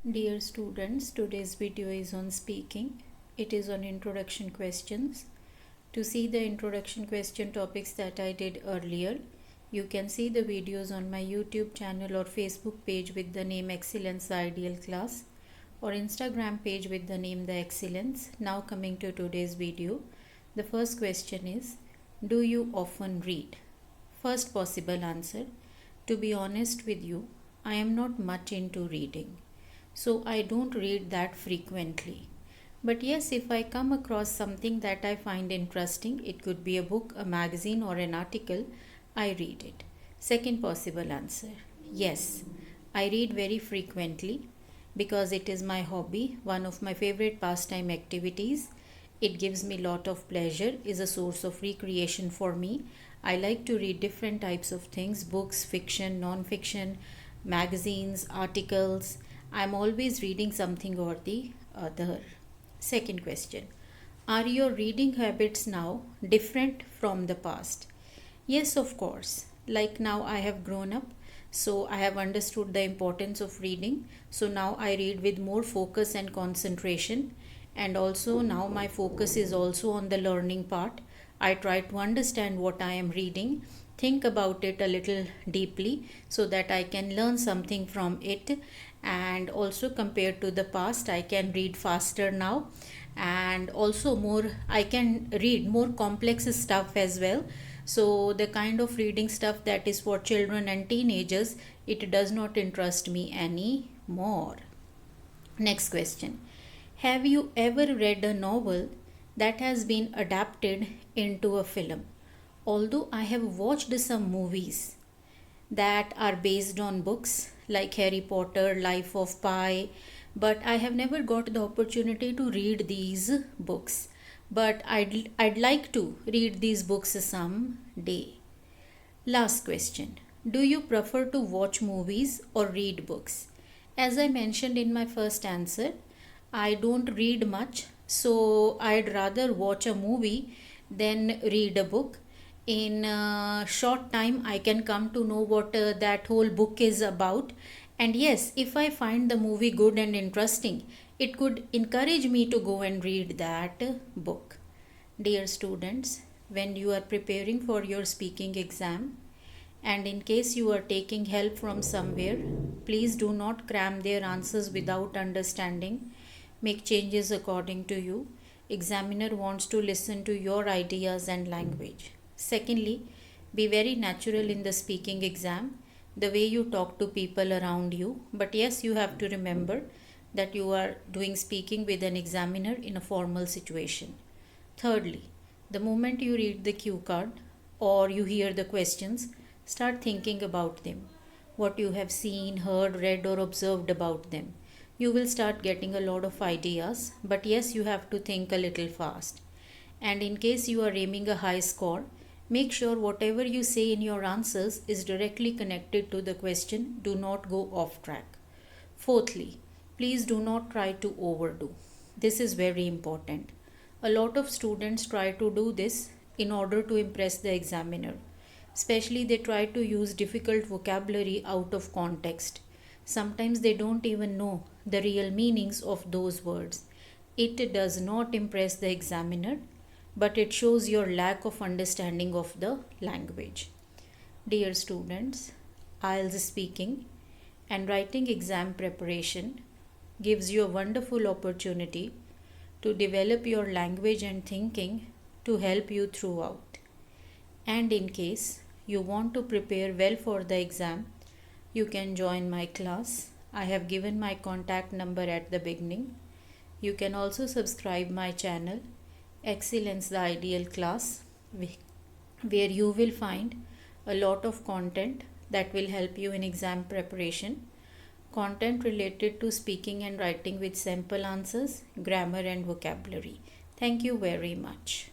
Dear students, today's video is on speaking. It is on introduction questions. To see the introduction question topics that I did earlier, you can see the videos on my YouTube channel or Facebook page with the name Excellence the Ideal Class or Instagram page with the name The Excellence. Now coming to today's video, the first question is, do you often read? First possible answer, to be honest with you, I am not much into reading. So I don't read that frequently. But yes, if I come across something that I find interesting, it could be a book, a magazine, or an article, I read it. Second possible answer, yes, I read very frequently because it is my hobby, one of my favorite pastime activities. It gives me lot of pleasure, is a source of recreation for me. I like to read different types of things, books, fiction, non-fiction, magazines, articles. I'm always reading something or the other. Second question, are your reading habits now different from the past? Yes, of course. Like now I have grown up, so I have understood the importance of reading. So now I read with more focus and concentration. And also now my focus is also on the learning part. I try to understand what I am reading, think about it a little deeply so that I can learn something from it. And also compared to the past, I can read faster now, and also I can read more complex stuff as well. So the kind of reading stuff that is for children and teenagers, it does not interest me anymore. Next question, have you ever read a novel that has been adapted into a film? Although I have watched some movies that are based on books like Harry Potter, Life of Pi, but I have never got the opportunity to read these books. But I'd like to read these books someday. Last question, do you prefer to watch movies or read books? As I mentioned in my first answer, I don't read much, so I'd rather watch a movie than read a book. In a short time, I can come to know what that whole book is about. And yes, if I find the movie good and interesting, it could encourage me to go and read that book. Dear students, when you are preparing for your speaking exam, and in case you are taking help from somewhere, please do not cram their answers without understanding. Make changes according to you. Examiner wants to listen to your ideas and language. Secondly, be very natural in the speaking exam, the way you talk to people around you. But yes, you have to remember that you are doing speaking with an examiner in a formal situation. Thirdly, the moment you read the cue card or you hear the questions, start thinking about them. What you have seen, heard, read, or observed about them. You will start getting a lot of ideas, but yes, you have to think a little fast. And in case you are aiming a high score, make sure whatever you say in your answers is directly connected to the question. Do not go off track. Fourthly, please do not try to overdo. This is very important. A lot of students try to do this in order to impress the examiner. Especially they try to use difficult vocabulary out of context. Sometimes they don't even know the real meanings of those words. It does not impress the examiner, but it shows your lack of understanding of the language. Dear students, IELTS speaking and writing exam preparation gives you a wonderful opportunity to develop your language and thinking to help you throughout. And in case you want to prepare well for the exam, you can join my class. I have given my contact number at the beginning. You can also subscribe my channel Excellence the Ideal Class, where you will find a lot of content that will help you in exam preparation. Content related to speaking and writing with sample answers, grammar and vocabulary. Thank you very much.